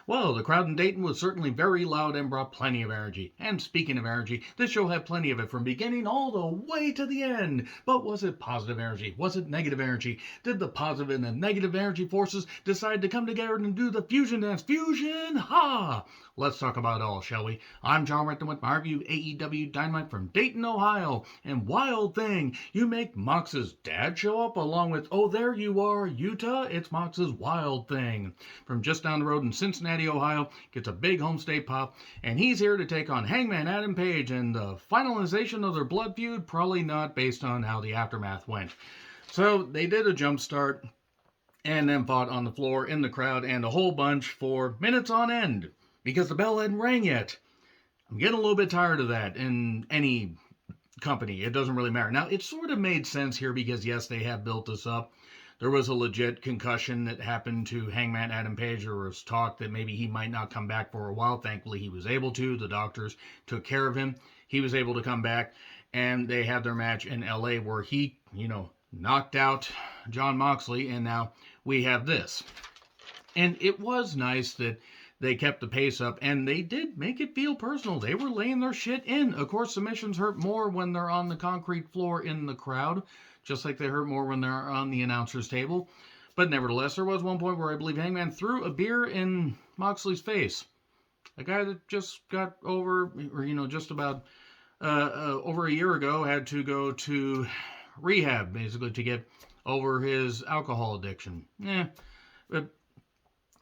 Well, the crowd in Dayton was certainly very loud and brought plenty of energy. And speaking of energy, this show had plenty of it from beginning all the way to the end. But was it positive energy? Was it negative energy? Did the positive and the negative energy forces decide to come together and do the fusion dance? Fusion! Ha! Let's talk about it all, shall we? I'm John Renton with my review AEW Dynamite from Dayton, Ohio. And wild thing, you make Mox's dad show up along with, oh, there you are, Utah. It's Mox's wild thing. From just down the road in Cincinnati, Ohio, gets a big home state pop, and he's here to take on Hangman Adam Page and the finalization of their blood feud, probably not based on how the aftermath went. So they did a jump start and then fought on the floor in the crowd and a whole bunch for minutes on end because the bell hadn't rang yet. I'm getting a little bit tired of that in any company. It doesn't really matter. Now, it sort of made sense here because, yes, they have built this up. There was a legit concussion that happened to Hangman Adam Page. There was talk that maybe he might not come back for a while. Thankfully, he was able to. The doctors took care of him. He was able to come back, and they had their match in LA where he, knocked out Jon Moxley, and now we have this. And it was nice that they kept the pace up, and they did make it feel personal. They were laying their shit in. Of course, submissions hurt more when they're on the concrete floor in the crowd, just like they hurt more when they're on the announcer's table. But nevertheless, there was one point where I believe Hangman threw a beer in Moxley's face. A guy that just got over, or just about over a year ago, had to go to rehab, basically, to get over his alcohol addiction. But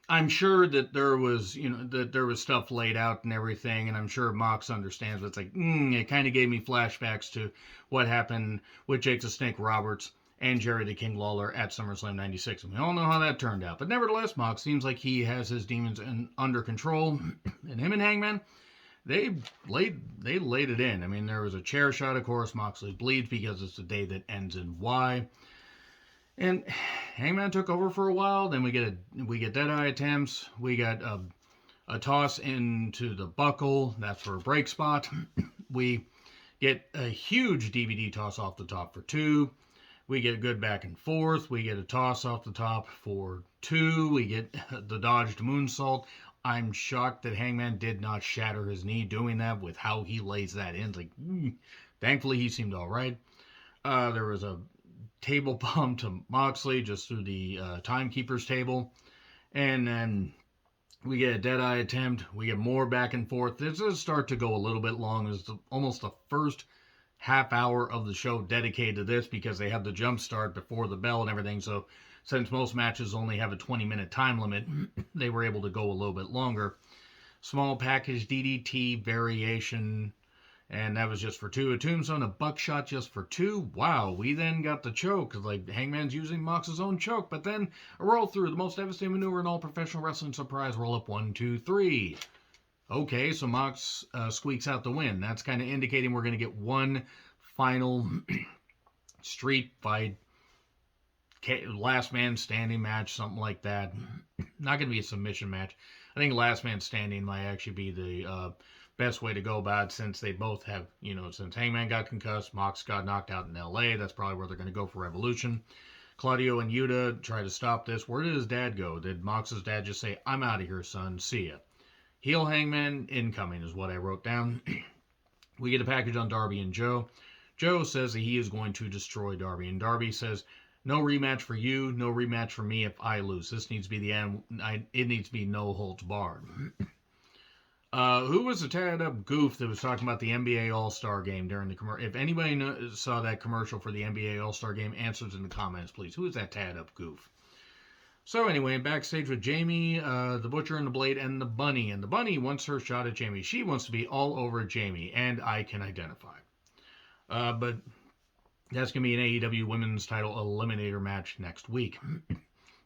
I'm sure that there was, that there was stuff laid out and everything, and I'm sure Mox understands, but it's like, it kind of gave me flashbacks to what happened with Jake the Snake Roberts and Jerry the King Lawler at SummerSlam 96, and we all know how that turned out. But nevertheless, Mox seems like he has his demons under control, and him and Hangman, they laid it in. I mean, there was a chair shot, of course. Moxley bleeds because it's the day that ends in Y. And Hangman took over for a while. Then we get Deadeye attempts. We got a toss into the buckle. That's for a break spot. We get a huge DVD toss off the top for 2. We get good back and forth. We get a toss off the top for 2. We get the dodged moonsault. I'm shocked that Hangman did not shatter his knee doing that with how he lays that in. Like, thankfully, he seemed all right. There was a table bomb to Moxley just through the timekeeper's table. And then we get a Deadeye attempt. We get more back and forth. This does start to go a little bit long. It's almost the first half hour of the show dedicated to this because they have the jump start before the bell and everything. So since most matches only have a 20-minute time limit, they were able to go a little bit longer. Small package DDT variation, and that was just for 2. A tombstone, a buckshot just for 2. Wow, we then got the choke. Like, Hangman's using Mox's own choke, but then a roll through. The most devastating maneuver in all professional wrestling. Surprise roll up 1, 2, 3. Okay, so Mox squeaks out the win. That's kind of indicating we're going to get one final street fight, last man standing match, something like that. Not going to be a submission match. I think last man standing might actually be the best way to go about it, since they both have, since Hangman got concussed, Mox got knocked out in LA. That's probably where they're going to go for Revolution. Claudio and Yuta try to stop this. Where did his dad go? Did Mox's dad just say, I'm out of here, son, see ya? Heel Hangman incoming is what I wrote down. We get a package on Darby and Joe. Joe says that he is going to destroy Darby, and Darby says, no rematch for you, no rematch for me if I lose. This needs to be the end. It needs to be no holds barred. Who was the tatted up goof that was talking about the NBA All-Star Game during the commercial? If anybody saw that commercial for the NBA All-Star Game, answers in the comments, please. Who is that tatted up goof? So anyway, backstage with Jamie, the Butcher and the Blade, and the Bunny. And the Bunny wants her shot at Jamie. She wants to be all over Jamie, and I can identify. But that's going to be an AEW Women's Title Eliminator match next week.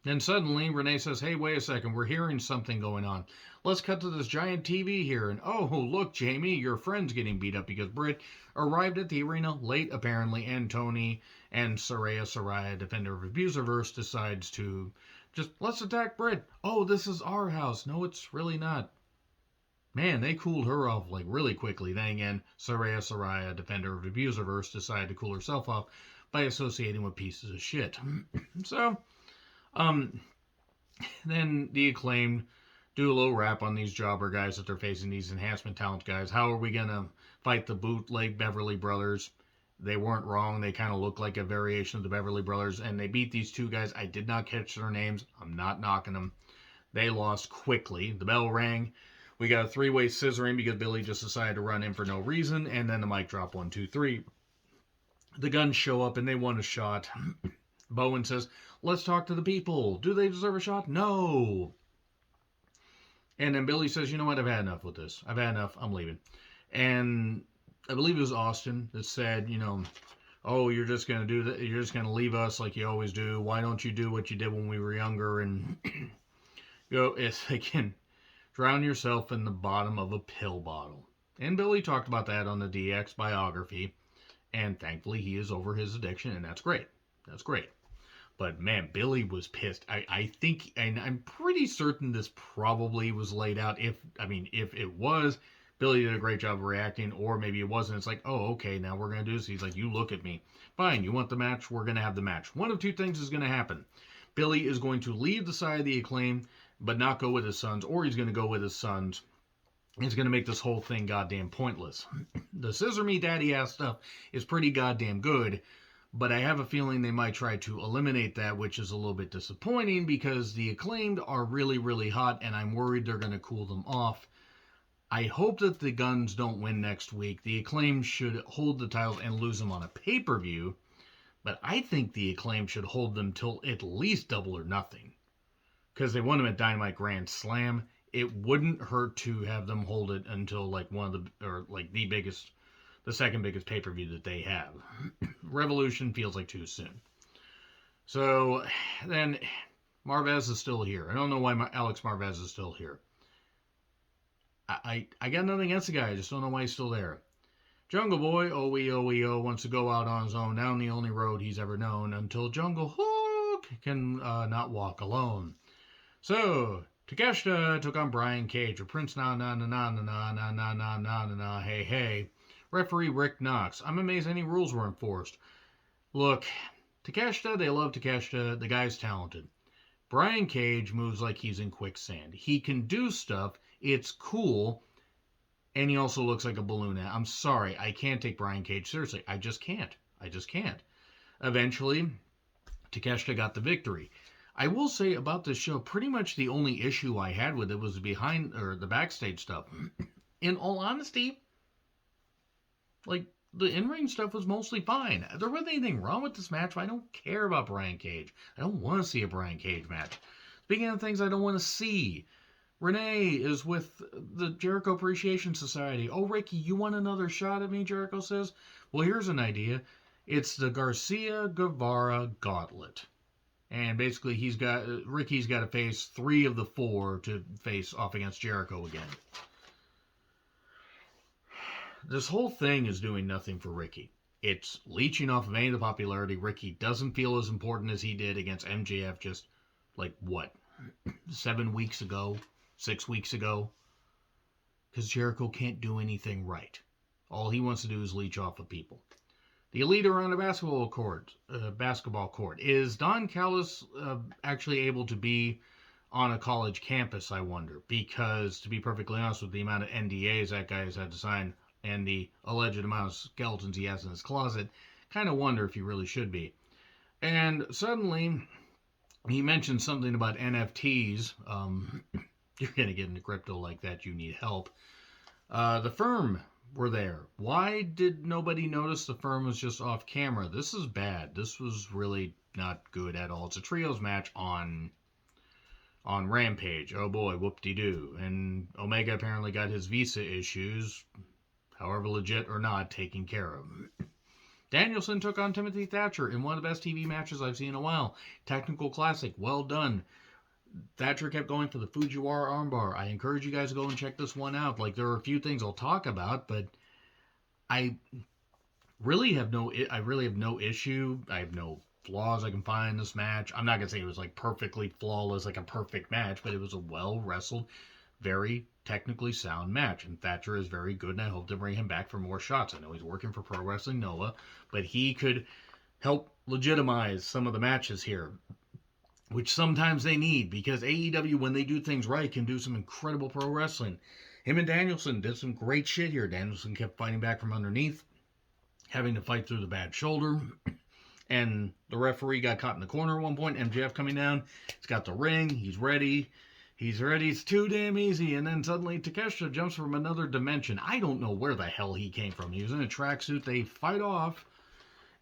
Then suddenly, Renee says, hey, wait a second, we're hearing something going on. Let's cut to this giant TV here, and oh, look, Jamie, your friend's getting beat up because Britt arrived at the arena late, apparently, and Tony and Saraya, Defender of Abuserverse, decides to just, let's attack Britt. Oh, this is our house. No, it's really not. Man, they cooled her off, like, really quickly. Then again, Saraya, Defender of Abuserverse, decided to cool herself off by associating with pieces of shit. So, then the Acclaimed do a little rap on these jobber guys that they're facing, these enhancement talent guys. How are we going to fight the bootleg Beverly Brothers? They weren't wrong. They kind of look like a variation of the Beverly Brothers, and they beat these two guys. I did not catch their names. I'm not knocking them. They lost quickly. The bell rang. We got a three-way scissoring because Billy just decided to run in for no reason, and then the mic drop 1, 2, 3. The guns show up, and they want a shot. Bowen says, let's talk to the people. Do they deserve a shot? No. And then Billy says, you know what, I've had enough with this. I've had enough. I'm leaving. And I believe it was Austin that said, oh, you're just going to do that. You're just going to leave us like you always do. Why don't you do what you did when we were younger and go, if they can drown yourself in the bottom of a pill bottle. And Billy talked about that on the DX biography. And thankfully he is over his addiction, and that's great. That's great. But man, Billy was pissed. I think, and I'm pretty certain this probably was laid out. If it was, Billy did a great job of reacting, or maybe it wasn't. It's like, oh, okay, now we're going to do this. He's like, you look at me. Fine, you want the match? We're going to have the match. One of two things is going to happen. Billy is going to leave the side of the Acclaim, but not go with his sons, or he's going to go with his sons. It's going to make this whole thing goddamn pointless. The Scissor Me Daddy ass stuff is pretty goddamn good, but I have a feeling they might try to eliminate that, which is a little bit disappointing because the Acclaimed are really, really hot, and I'm worried they're going to cool them off. I hope that the Guns don't win next week. The Acclaimed should hold the titles and lose them on a pay-per-view, but I think the Acclaimed should hold them till at least Double or Nothing, because they won them at Dynamite Grand Slam. It wouldn't hurt to have them hold it until like the second biggest pay-per-view that they have. Revolution feels like too soon. So then Marvez is still here. I don't know why Alex Marvez is still here. I got nothing against the guy. I just don't know why he's still there. Jungle Boy, OEO, wants to go out on his own down the only road he's ever known until Jungle Hook can not walk alone. So Takeshita took on Brian Cage with Prince hey. Referee Rick Knox. I'm amazed any rules were enforced. Look, Takeshita, they love Takeshita. The guy's talented. Brian Cage moves like he's in quicksand. He can do stuff. It's cool. And he also looks like a balloon. I'm sorry. I can't take Brian Cage seriously. I just can't. Eventually, Takeshita got the victory. I will say about this show, pretty much the only issue I had with it was the backstage stuff. In all honesty, like, the in-ring stuff was mostly fine. There wasn't anything wrong with this match, but I don't care about Brian Cage. I don't want to see a Brian Cage match. Speaking of things I don't want to see, Renee is with the Jericho Appreciation Society. Oh, Ricky, you want another shot at me, Jericho says? Well, here's an idea. It's the Garcia Guevara Gauntlet. And basically, Ricky's got to face 3 of the 4 to face off against Jericho again. This whole thing is doing nothing for Ricky. It's leeching off of any of the popularity. Ricky doesn't feel as important as he did against MJF just, 7 weeks ago? 6 weeks ago? Because Jericho can't do anything right. All he wants to do is leech off of people. The Elite are on a basketball court. Is Don Callis actually able to be on a college campus, I wonder? Because, to be perfectly honest, with the amount of NDAs that guy has had to sign and the alleged amount of skeletons he has in his closet, kind of wonder if he really should be. And suddenly, he mentioned something about NFTs. You're going to get into crypto like that, you need help. The Firm were there. Why did nobody notice the Firm was just off camera? This is bad. This was really not good at all. It's a trios match on Rampage. Oh boy, whoop-de-doo. And Omega apparently got his visa issues, however legit or not, taken care of. Danielson took on Timothy Thatcher in one of the best TV matches I've seen in a while. Technical classic, well done. Thatcher kept going for the Fujiwara armbar. I encourage you guys to go and check this one out. There are a few things I'll talk about, but I really have no issue. I have no flaws I can find in this match. I'm not going to say it was perfectly flawless, like a perfect match, but it was a well-wrestled, very technically sound match. And Thatcher is very good, and I hope to bring him back for more shots. I know he's working for Pro Wrestling Noah, but he could help legitimize some of the matches here. which sometimes they need because AEW, when they do things right, can do some incredible pro wrestling. Him and Danielson did some great shit here. Danielson kept fighting back from underneath, having to fight through the bad shoulder. And the referee got caught in the corner at one point. MJF coming down. He's got the ring. He's ready. He's ready. It's too damn easy. And then suddenly Takeshita jumps from another dimension. I don't know where the hell he came from. He was in a tracksuit. They fight off.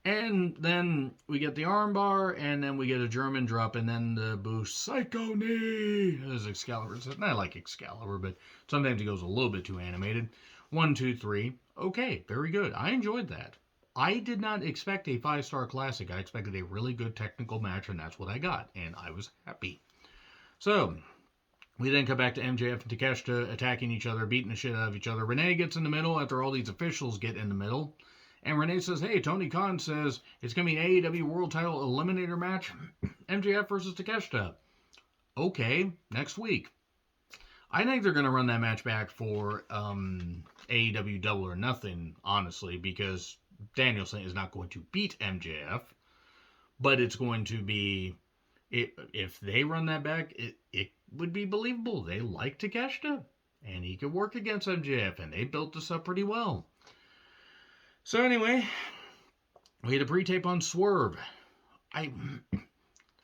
And then we get the armbar, and then we get a German drop, and then the boost psycho knee, as Excalibur says. I like Excalibur, but sometimes he goes a little bit too animated. 1, 2, 3. Okay, very good. I enjoyed that. I did not expect a 5-star classic. I expected a really good technical match, and that's what I got, and I was happy. So, we then come back to MJF and Takeshita attacking each other, beating the shit out of each other. Renee gets in the middle after all these officials get in the middle. And Renee says, hey, Tony Khan says it's going to be an AEW World Title Eliminator match. MJF versus Takeshita. Okay, next week. I think they're going to run that match back for AEW Double or Nothing, honestly, because Danielson is not going to beat MJF. But it's going to be, if they run that back, it would be believable. They like Takeshita, and he could work against MJF, and they built this up pretty well. So anyway, we had a pre-tape on Swerve. I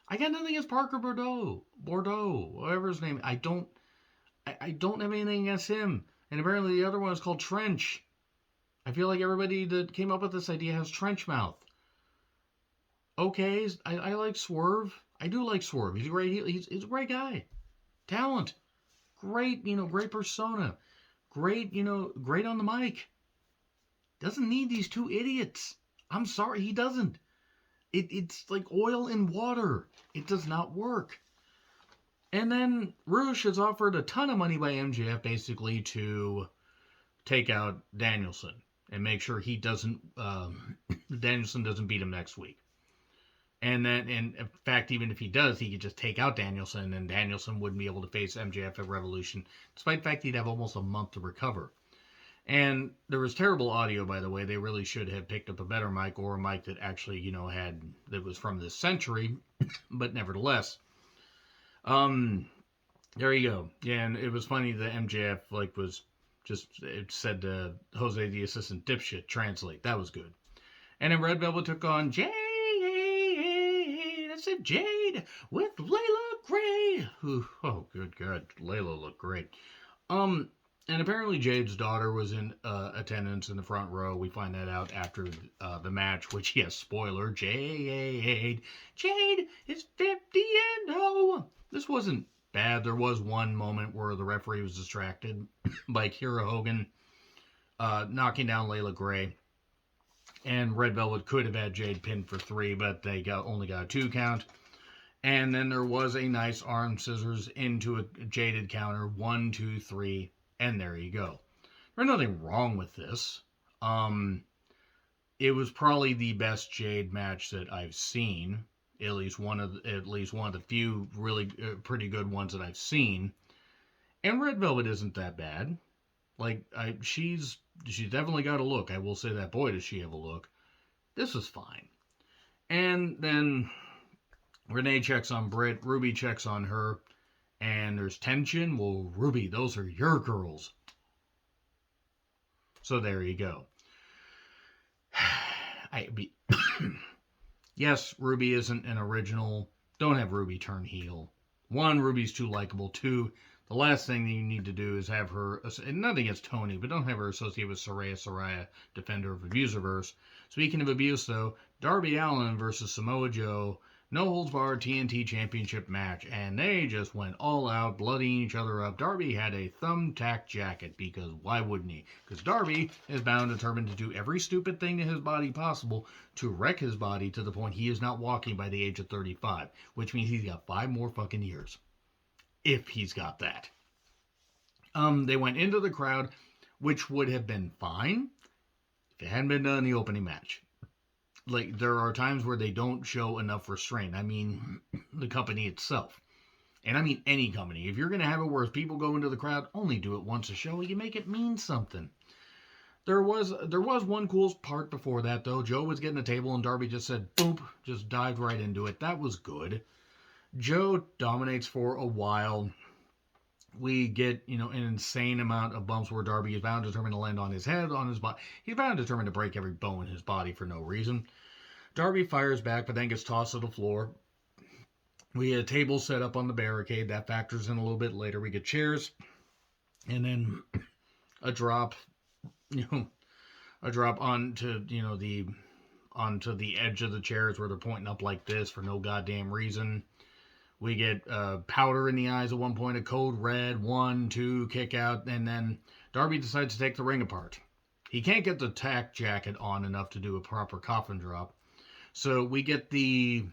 got nothing against Parker Bordeaux, whatever his name. I don't have anything against him. And apparently the other one is called Trench. I feel like everybody that came up with this idea has trench mouth. Okay, I like Swerve. I do like Swerve. He's a great guy. Talent. Great, great persona. Great, great on the mic. Doesn't need these two idiots. I'm sorry, he doesn't. It's like oil in water. It does not work. And then Rush has offered a ton of money by MJF basically to take out Danielson and make sure he doesn't, Danielson doesn't beat him next week. And then, in fact, even if he does, he could just take out Danielson, and Danielson wouldn't be able to face MJF at Revolution, despite the fact he'd have almost a month to recover. And there was terrible audio, by the way. They really should have picked up a better mic, or a mic that actually, that was from this century, but nevertheless. There you go. Yeah, and it was funny that MJF, was just, it said to Jose, the assistant dipshit, translate. That was good. And then Red Velvet took on Jade, that's it, Jade, with Layla Gray. Oh, good God, Layla looked great. And apparently Jade's daughter was in attendance in the front row. We find that out after the match, which, yes, spoiler, Jade is 50 and 0. This wasn't bad. There was one moment where the referee was distracted by Kira Hogan knocking down Layla Gray. And Red Velvet could have had Jade pinned for 3, but they only got a 2 count. And then there was a nice arm scissors into a Jaded counter. 1, 2, 3. And there you go. There's nothing wrong with this. It was probably the best Jade match that I've seen. At least one of the few really pretty good ones that I've seen. And Red Velvet isn't that bad. She's definitely got a look. I will say that. Boy, does she have a look. This was fine. And then Renee checks on Britt. Ruby checks on her. And there's tension. Well, Ruby, those are your girls. So there you go. Yes, Ruby isn't an original. Don't have Ruby turn heel. 1, Ruby's too likable. 2, the last thing that you need to do is have her, and nothing against Tony, but don't have her associated with Saraya, defender of Abuserverse. Speaking of abuse, though, Darby Allin versus Samoa Joe, no holds barred TNT Championship match, and they just went all out, bloodying each other up. Darby had a thumbtack jacket, because why wouldn't he? Because Darby is bound and determined to do every stupid thing to his body possible to wreck his body to the point he is not walking by the age of 35, which means he's got 5 more fucking years. If he's got that. They went into the crowd, which would have been fine if it hadn't been done in the opening match. There are times where they don't show enough restraint. I mean, the company itself. And I mean any company. If you're going to have it where people go into the crowd, only do it once a show. You make it mean something. There was one cool part before that, though. Joe was getting a table, and Darby just said, boop, just dived right into it. That was good. Joe dominates for a while. We get, an insane amount of bumps where Darby is bound determined to land on his head, on his body. He's bound determined to break every bone in his body for no reason. Darby fires back, but then gets tossed to the floor. We get a table set up on the barricade. That factors in a little bit later. We get chairs, and then a drop, a drop onto the edge of the chairs where they're pointing up like this for no goddamn reason. We get powder in the eyes at one point, a code red, 1, 2, kick out, and then Darby decides to take the ring apart. He can't get the tack jacket on enough to do a proper coffin drop. So we get the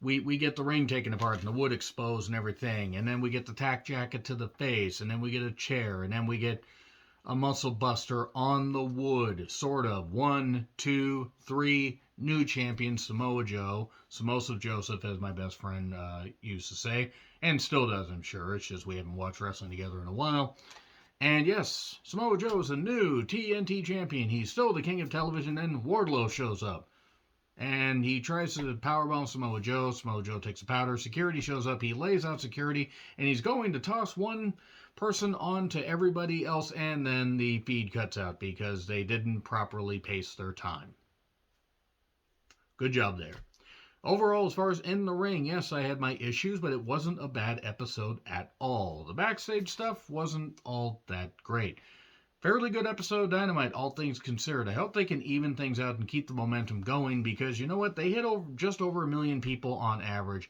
ring taken apart and the wood exposed and everything, and then we get the tack jacket to the face, and then we get a chair, and then we get a muscle buster on the wood, sort of. 1, 2, 3, new champion Samoa Joe. Samosa Joseph, as my best friend used to say, and still does, I'm sure. It's just we haven't watched wrestling together in a while. And yes, Samoa Joe is a new TNT champion. He's still the king of television, and Wardlow shows up. And he tries to powerbomb Samoa Joe. Samoa Joe takes the powder. Security shows up. He lays out security, and he's going to toss one person on to everybody else, and then the feed cuts out because they didn't properly pace their time. Good job there. Overall, as far as in the ring, yes, I had my issues, but it wasn't a bad episode at all. The backstage stuff wasn't all that great. Fairly good episode of Dynamite, all things considered. I hope they can even things out and keep the momentum going, because you know what? They hit just over 1 million people on average,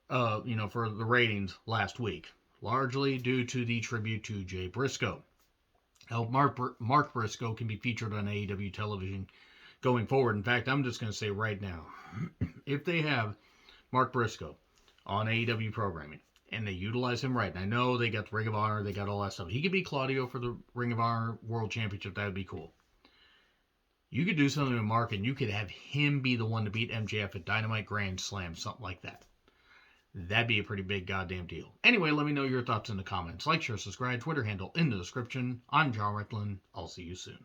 for the ratings last week, largely due to the tribute to Jay Briscoe. I hope Mark Briscoe can be featured on AEW television going forward. In fact, I'm just going to say right now, if they have Mark Briscoe on AEW programming, and they utilize him right, and I know they got the Ring of Honor, they got all that stuff. He could be Claudio for the Ring of Honor World Championship. That would be cool. You could do something with Mark, and you could have him be the one to beat MJF at Dynamite Grand Slam, something like that. That'd be a pretty big goddamn deal. Anyway, let me know your thoughts in the comments. Like, share, subscribe, Twitter handle in the description. I'm John Retlin. I'll see you soon.